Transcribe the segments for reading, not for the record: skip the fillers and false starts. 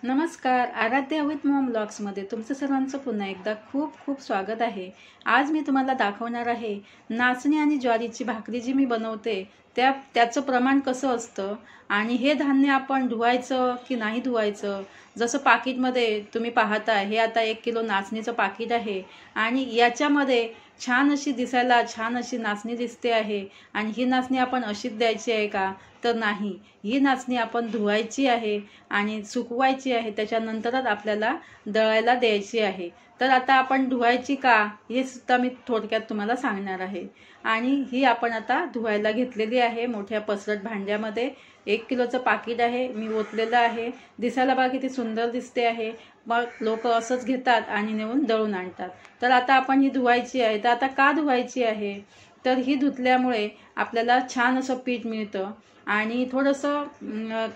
नमस्कार. Aaradhya with Maugham ब्लॉग्समध्ये तुमचं सर्वांचं पुन्हा एकदा खूप खूप स्वागत आहे. आज मी तुम्हाला दाखवणार आहे नाचणी आणि ज्वारीची भाकरी जी मी बनवते त्याचं प्रमाण कसं असतं आणि हे धान्य आपण धुवायचं की नाही धुवायचं. जसं पाकिटमध्ये तुम्ही पाहता, हे आता 1 किलो नाचणीचं पाकिट आहे आणि याच्यामध्ये छान अशी दिसायला छान अशी नाचणी दिसते आहे. आणि ही नाचणी आपण अशीच द्यायची आहे का? तर नाही, ही नाचणी आपण धुवायची आहे आणि सुकवायची आहे, त्याच्यानंतरच आपल्याला दळायला द्यायची आहे. तर आता आपण धुवायची का हे सुद्धा मी थोडक्यात तुम्हाला सांगणार आहे. आणि ही आपण आता धुवायला घेतलेली आहे मोठ्या पसरट भांड्यामध्ये. 1 किलोचं पाकिट आहे, मी ओतलेलं आहे. दिसायला बघा किती सुंदर दिसते आहे. मग लोक असंच घेतात आणि नेऊन दळून आणतात. तर आता आपण ही धुवायची आहे. तर आता का धुवायची आहे? तर ही धुतल्यामुळे आपल्याला छान असं पीठ मिळतं आणि थोडंसं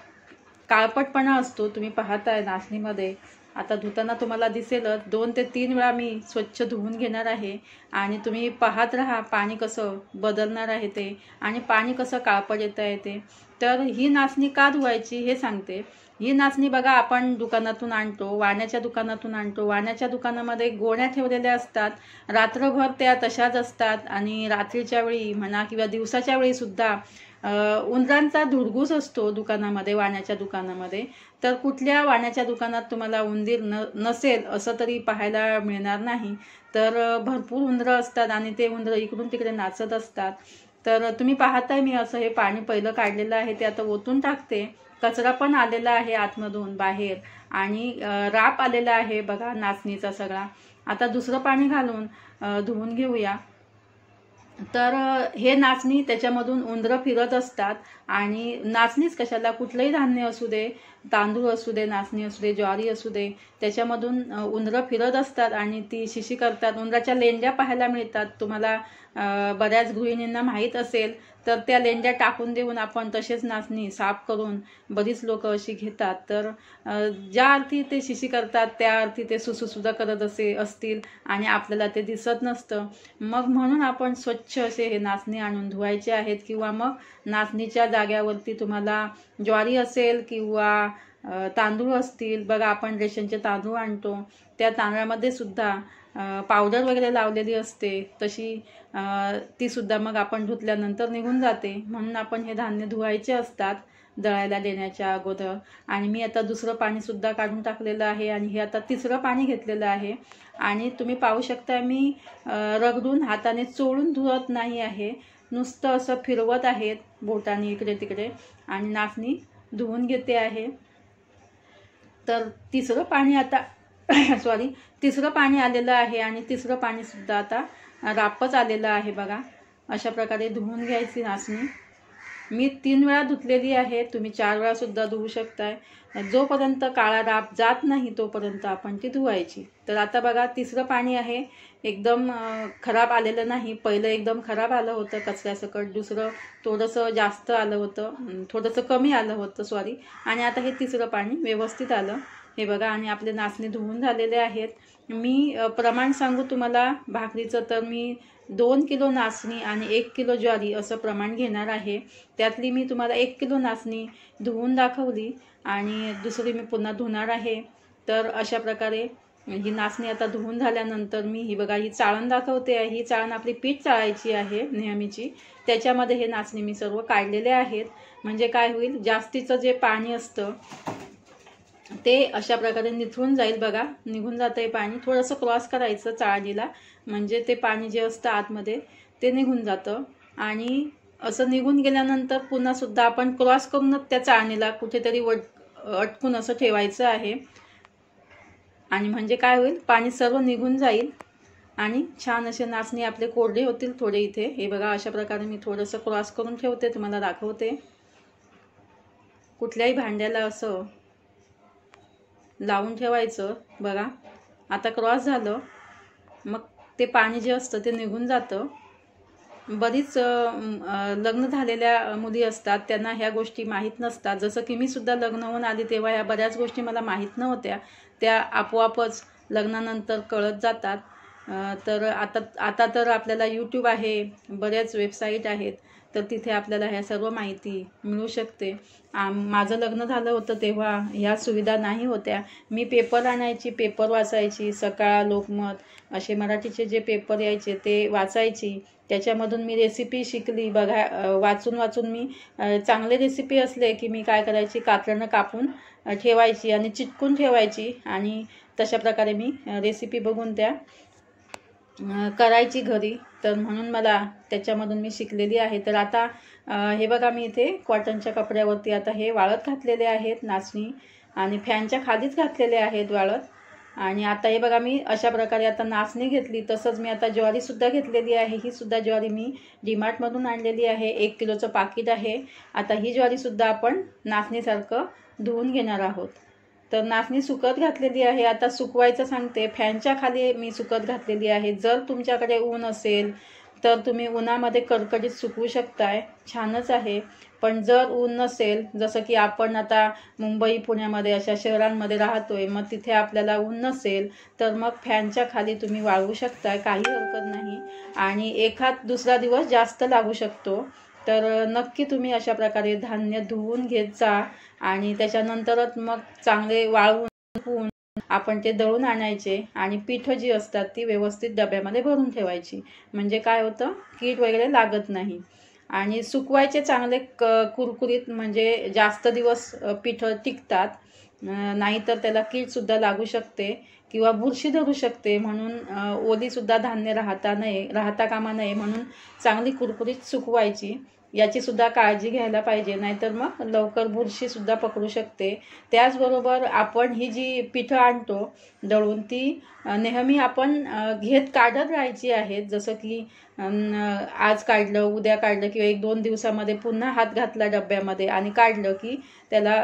काळपटपणा असतो. तुम्ही पाहताय नाचणीमध्ये आता धुताना तुम्हाला दिसेलच. 2 ते 3 वेळा मी स्वच्छ धुवून घेणार आहे आणि तुम्ही पाहत राहा पाणी कसं बदलणार आहे ते आणि पाणी कसं काळपट येत आहे ते. तर ही नाचणी का धुवायची हे सांगते. ही नाचणी बघा आपण दुकानातून आणतो, वाण्याच्या दुकानातून आणतो. वाण्याच्या दुकानामध्ये गोण्या ठेवलेल्या असतात, रात्रभर त्या तशाच असतात आणि रात्रीच्या वेळी म्हणा किंवा दिवसाच्या वेळी सुद्धा उंदरांचा धुडगूस असतो दुकानामध्ये, वाण्याच्या दुकानामध्ये. तर कुठल्या वाण्याच्या दुकानात तुम्हाला उंदीर नसेल असं तरी पाहायला मिळणार नाही. तर भरपूर उंदरं असतात आणि ते उंदरं इकडून तिकडे नाचत असतात. तर तुम्ही पाहताय मी असं हे पाणी पहिलं काढलेलं आहे ते आता ओतून टाकते. कचरा पण आलेला आहे आतमधून बाहेर आणि राप आलेला आहे बघा नाचणीचा सगळा. आता दुसरं पाणी घालून धुवून घेऊया. तर हे नाचणी त्याच्यामधून उंदरं फिरत असतात आणि नाचणीच कशाला, कुठलंही धान्य असू दे, तांदूळ असू दे, नाचणी असू दे, ज्वारी असू दे, त्याच्यामधून उंदरं फिरत असतात आणि ती शिशी करतात. उंदराच्या लेंड्या पाहायला मिळतात तुम्हाला. बऱ्याच गृहिणींना माहीत असेल तर त्या लेंड्या टाकून देऊन आपण तसेच नाचणी साफ करून बरीच लोक अशी घेतात. तर ज्या अर्थी ते शिशी करतात त्या अर्थी ते सुसुसुद्धा करत असतील आणि आपल्याला ते दिसत नसतं. मग म्हणून आपण स्वच्छ असे हे नाचणी आणून धुवायचे आहेत. किंवा मग नाचणीच्या जाग्यावरती तुम्हाला ज्वारी असेल किंवा तांदूळ असतील बघा, आपण रेशनचे तांदूळ आणतो त्या तांदळामध्ये सुद्धा पावडर वगैरे लावलेली असते, तशी ती सुद्धा मग आपण धुतल्यानंतर निघून जाते. म्हणून आपण हे धान्य धुवायचे असतात दळायला देण्याच्या अगोदर. आणि मी आता दुसरं पाणी सुद्धा काढून टाकलेलं आहे आणि हे आता तिसरं पाणी घेतलेलं आहे. आणि तुम्ही पाहू शकता मी रगडून हाताने चोळून धुवत नाही आहे, नुसतं असं फिरवत आहेत बोटाने इकडे तिकडे आणि नाचणी धुवून घेते आहे. तर तिसरं पाणी आता तिसरं पाणी आलेलं आहे आणि तिसरं पाणी सुद्धा आता रापच आलेलं आहे बघा. अशा प्रकारे धुवून घ्यायची नाचणी. मी 3 वेळा धुतलेली आहे, तुम्ही 4 वेळा सुद्धा धुवू शकताय. जोपर्यंत काळा राप जात नाही तोपर्यंत आपण ती धुवायची. तर आता बघा तिसरं पाणी आहे, एकदम खराब आलेलं नाही. पहिलं एकदम खराब आलं होतं कचऱ्यासकट, दुसरं थोडंसं जास्त आलं होतं, थोडंसं कमी आलं होतं आणि आता हे तिसरं पाणी व्यवस्थित आलं हे बघा. आणि आपले नाचणी धुवून झालेले आहेत. मी प्रमाण सांगू तुम्हाला भाकरीचं, तर मी 2 किलो नाचणी आणि 1 किलो ज्वारी असं प्रमाण घेणार आहे. त्यातली मी तुम्हाला 1 किलो नाचणी धुवून दाखवली आणि दुसरी मी पुन्हा धुणार आहे. तर अशा प्रकारे ही नाचणी आता धुवून झाल्यानंतर मी ही बघा ही चाळण दाखवते आहे. ही चाळण आपली पीठ चाळायची आहे नेहमीची, त्याच्यामध्ये हे नाचणी मी सर्व काढलेले आहेत. म्हणजे काय होईल, जास्तीचं जे पाणी असतं ते अशा प्रकारे निथळून जाईल बघा. निघून जातं आहे पाणी. थोडंसं क्रॉस करायचं चाळणीला, म्हणजे ते पाणी जे असतं आतमध्ये ते निघून जातं. आणि असं निघून गेल्यानंतर पुन्हा सुद्धा आपण क्रॉस करूनच त्या चाळणीला कुठेतरी अटकून असं ठेवायचं आहे. आणि म्हणजे काय होईल, पाणी सर्व निघून जाईल आणि छान असे नाचणी आपले कोरडे होतील थोडे इथे. हे बघा अशा प्रकारे मी थोडंसं क्रॉस करून ठेवते, तुम्हाला दाखवते. कुठल्याही भांड्याला असं लावून ठेवायचं बघा. आता क्रॉस झालं, मग ते पाणी जे असतं ते निघून जातं. बरीच लग्न झालेल्या मुली असतात, त्यांना ह्या गोष्टी माहीत नसतात. जसं की मी सुद्धा लग्न होऊन आली तेव्हा ह्या बऱ्याच गोष्टी मला माहीत नव्हत्या, त्या आपोआपच लग्नानंतर कळत जातात. तर आता तर आपल्याला यूट्यूब आहे, बऱ्याच वेबसाईट आहेत, तर तिथे आपल्याला ह्या सर्व माहिती मिळू शकते. माझं लग्न झालं होतं तेव्हा ह्या सुविधा नाही होत्या. मी पेपर आणायची, पेपर वाचायची, सकाळ, लोकमत असे मराठीचे जे पेपर यायचे ते वाचायची. त्याच्यामधून मी रेसिपी शिकली. वाचून वाचून मी चांगले रेसिपी असले की मी काय करायची, कात्रणं कापून ठेवायची आणि चिटकून ठेवायची आणि तशा प्रकारे मी रेसिपी बघून त्या करायची घरी. तर म्हणून मला त्याच्यामधून मी शिकलेली आहे. तर आता हे बघा, मी इथे कॉटनच्या कपड्यावरती आता हे वाळत घातलेले आहेत नाचणी आणि फॅनच्या खालीच घातलेले आहेत वाळत. आणि आता हे बघा, मी अशा प्रकारे आता नाचणी घेतली. तसंच मी आता ज्वारीसुद्धा घेतलेली आहे. ही सुद्धा ज्वारी मी डीमार्टमधून आणलेली आहे. 1 किलोचं पाकिट आहे. आता ही ज्वारीसुद्धा आपण नाचणीसारखं धुवून घेणार आहोत. तर नाचणी सुकत घातलेली आहे. आता सुकवायचं सांगते. फॅनच्या खाली मी सुकत घातलेली आहे. जर तुमच्याकडे ऊन असेल तर तुम्ही उन्हामध्ये कडकडीत सुकवू शकताय, छानच आहे. पण जर ऊन नसेल, जसं की आपण आता मुंबई, पुण्यामध्ये अशा शहरांमध्ये राहतोय, मग तिथे आपल्याला ऊन नसेल तर मग फॅनच्या खाली तुम्ही वाळवू शकताय, काही हरकत नाही. आणि एखाद दुसरा दिवस जास्त लागू शकतो. तर नक्की तुम्ही अशा प्रकारे धान्य धुवून घेत जा आणि त्याच्यानंतरच मग चांगले वाळवून आपण ते दळून आणायचे आणि पीठ जी असतात ती व्यवस्थित डब्यामध्ये भरून ठेवायची. म्हणजे काय होतं, कीड वगैरे लागत नाही. आणि सुकवायचे चांगले कुरकुरीत, म्हणजे जास्त दिवस पीठ टिकतात. नाहीतर त्याला कीडसुद्धा लागू शकते किंवा बुरशी धरू शकते. म्हणून ओलीसुद्धा धान्य राहता कामा नये. म्हणून चांगली कुरकुरीत सुकवायची, याची सुद्धा काळजी घ्यायला पाहिजे. नाहीतर मग लवकर बुरशीसुद्धा पकडू शकते. त्याचबरोबर आपण ही जी पिठं आणतो दळून, ती नेहमी आपण काढत राहायची आहेत. जसं की आज काढलं, उद्या काढलं किंवा 1-2 दिवसामध्ये पुन्हा हात घातला डब्यामध्ये आणि काढलं की त्याला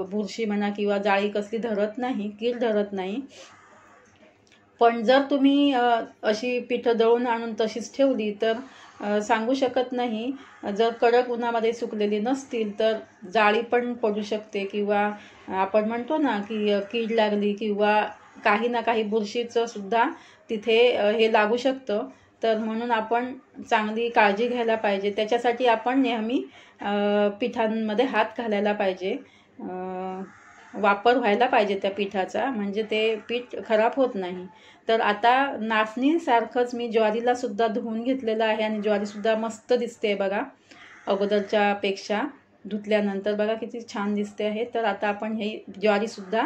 बुरशी म्हणा किंवा जाळी कसली धरत नाही, कीड धरत नाही. पण जर तुम्ही अशी पिठं दळून आणून तशीच ठेवली तर सांगू शकत नाही. जर कडक उन्हामध्ये सुकलेली नसतील तर जाळी पण पडू शकते किंवा आपण म्हणतो ना की कीड लागली किंवा काही ना काही बुरशीचं सुद्धा तिथे हे लागू शकतं. तर म्हणून आपण चांगली काळजी घ्यायला पाहिजे. त्याच्यासाठी आपण नेहमी पिठांमध्ये हात घालायला पाहिजे, वापर व्हायला पाहिजे त्या पिठाचा, म्हणजे ते पीठ खराब होत नाही. तर आता नाचणीसारखंच मी ज्वारीला सुद्धा धुवून घेतलेलं आहे आणि ज्वारीसुद्धा मस्त दिसते बघा, अगोदरच्या पेक्षा धुतल्यानंतर बघा किती छान दिसते आहे. तर आता आपण ही ज्वारीसुद्धा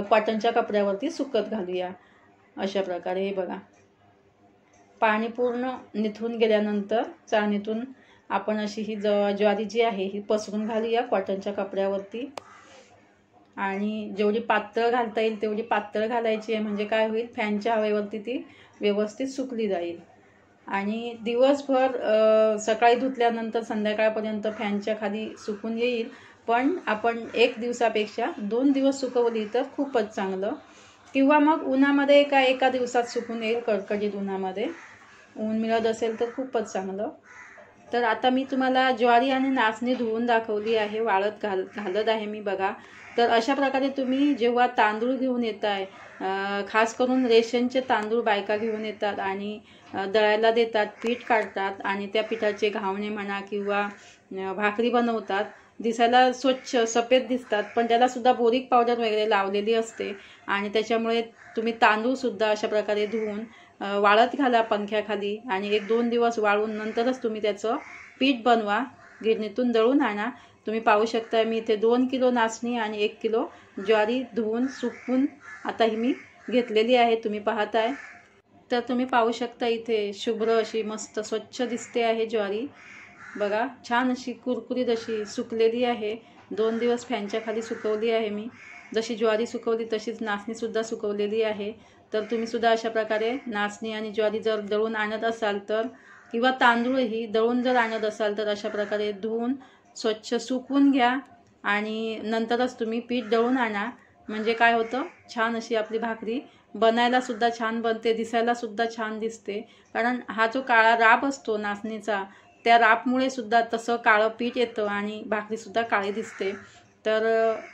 कॉटनच्या कपड्यावरती सुकत घालूया. अशा प्रकारे हे बघा, पाणी पूर्ण निथून गेल्यानंतर चाळणीतून आपण अशी ही ज्वारी जी आहे ही पसरून घालूया कॉटनच्या कपड्यावरती. आणि जेवढी पातळ घालता येईल तेवढी पातळ घालायची आहे, म्हणजे काय होईल, फॅनच्या हवेवरती ती व्यवस्थित सुकली जाईल. आणि दिवसभर सकाळी धुतल्यानंतर संध्याकाळपर्यंत फॅनच्या खाली सुकून येईल. पण आपण 1 दिवसापेक्षा 2 दिवस सुकवली तर खूपच चांगलं. किंवा मग उन्हामध्ये एका दिवसात सुकून येईल, कडकडीत उन्हामध्ये ऊन मिळत असेल तर खूपच चांगलं. तर आता मी तुम्हाला ज्वारी आणि नाचणी धुवून दाखवली आहे, वाळत घालत आहे मी बघा. तर अशा प्रकारे तुम्ही जेव्हा तांदूळ घेऊन येताय, खास करून रेशनचे तांदूळ बायका घेऊन येतात आणि दळायला देतात, पीठ काढतात आणि त्या पिठाचे घावणे म्हणा किंवा भाकरी बनवतात. दिसायला स्वच्छ सफेद दिसतात, पण त्याला सुद्धा बोरिक पावडर वगैरे लावलेली असते. आणि त्याच्यामुळे तुम्ही तांदूळसुद्धा अशा प्रकारे धुवून वाळत घाला पंख्याखाली आणि 1-2 दिवस वाळून नंतरच तुम्ही त्याचं पीठ बनवा, गिरणीतून दळून आणा. तुम्ही पाहू शकता मी इथे 2 किलो नाचणी आणि 1 किलो ज्वारी धुवून सुकवून आता ही मी घेतलेली आहे, तुम्ही पाहताय. तर तुम्ही पाहू शकता इथे शुभ्र अशी मस्त स्वच्छ दिसते आहे ज्वारी बघा, छान अशी कुरकुरीत अशी सुकलेली आहे. 2 दिवस फॅनच्या खाली सुकवली आहे मी. जशी ज्वारी सुकवली तशीच नाचणीसुद्धा सुकवलेली आहे. तर तुम्ही सुद्धा अशा प्रकारे नाचणी आणि ज्वारी जर दळून आणत असाल तर, किंवा तांदूळही दळून जर आणत असाल तर अशा प्रकारे धुवून स्वच्छ सुकवून घ्या आणि नंतरच तुम्ही पीठ दळून आणा. म्हणजे काय होतं, छान अशी आपली भाकरी बनायला सुद्धा छान बनते, दिसायला सुद्धा छान दिसते. कारण हा जो काळा राब असतो नाचणीचा, त्या राबमुळे सुद्धा तसं काळं पीठ येतं आणि भाकरीसुद्धा काळी दिसते. तर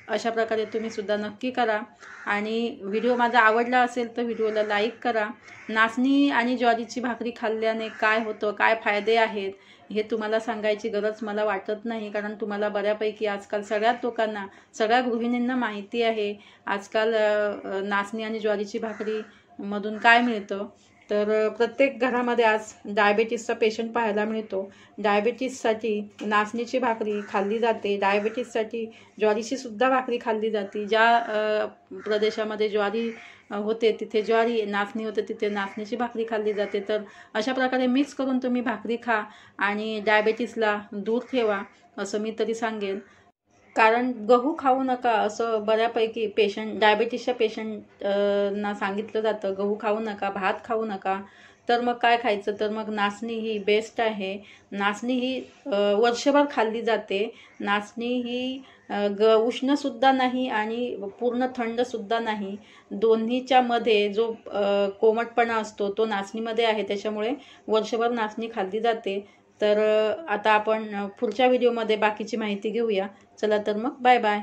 अशा प्रकारे तुम्ही सुद्धा नक्की करा। आणि व्हिडिओ माझा आवडला असेल तर व्हिडिओला लाईक करा। नाचणी आणि ज्वारीची भाकरी खाल्ल्याने काय होतं, काय फायदे आहेत हे तुम्हाला सांगायची गरज मला वाटत नाही, कारण तुम्हाला बऱ्यापैकी आजकाल सगळ्याच लोकांना, सगळ्या गृहिणींना माहिती आहे आजकाल नाचणी आणि ज्वारीची भाकरी मधून काय मिळतं। तर प्रत्येक घरामध्ये आज डायबिटीसचा पेशंट पाहायला मिळतो। डायबिटीससाठी नाचणीची भाकरी खाल्ली जाते, डायबिटीससाठी ज्वारीची सुद्धा भाकरी खाल्ली जाते। ज्या प्रदेशामध्ये ज्वारी होते तिथे ज्वारी, नाचणी होते तिथे नाचणीची भाकरी खाल्ली जाते। तर अशा प्रकारे मिक्स करून तुम्ही भाकरी खा आणि डायबिटीसला दूर ठेवा असं मी तरी सांगेन। कारण गहू खाऊ नका असं बऱ्यापैकी डायबिटीसच्या पेशंट ना सांगितलं जातं, गहू खाऊ नका, भात खाऊ नका। तर मग काय खायचं, तर मग नाचणी ही बेस्ट आहे। नाचणी ही वर्षभर खाल्ली जाते। नाचणी ही उष्णसुद्धा नाही आणि पूर्ण थंडसुद्धा नाही, दोन्हीच्या मध्ये जो कोमटपणा असतो तो नाचणीमध्ये आहे, त्याच्यामुळे वर्षभर नाचणी खाल्ली जाते। तर आता आपण पुढच्या व्हिडिओमध्ये बाकीची माहिती घेऊया। चला तर मग बाय बाय।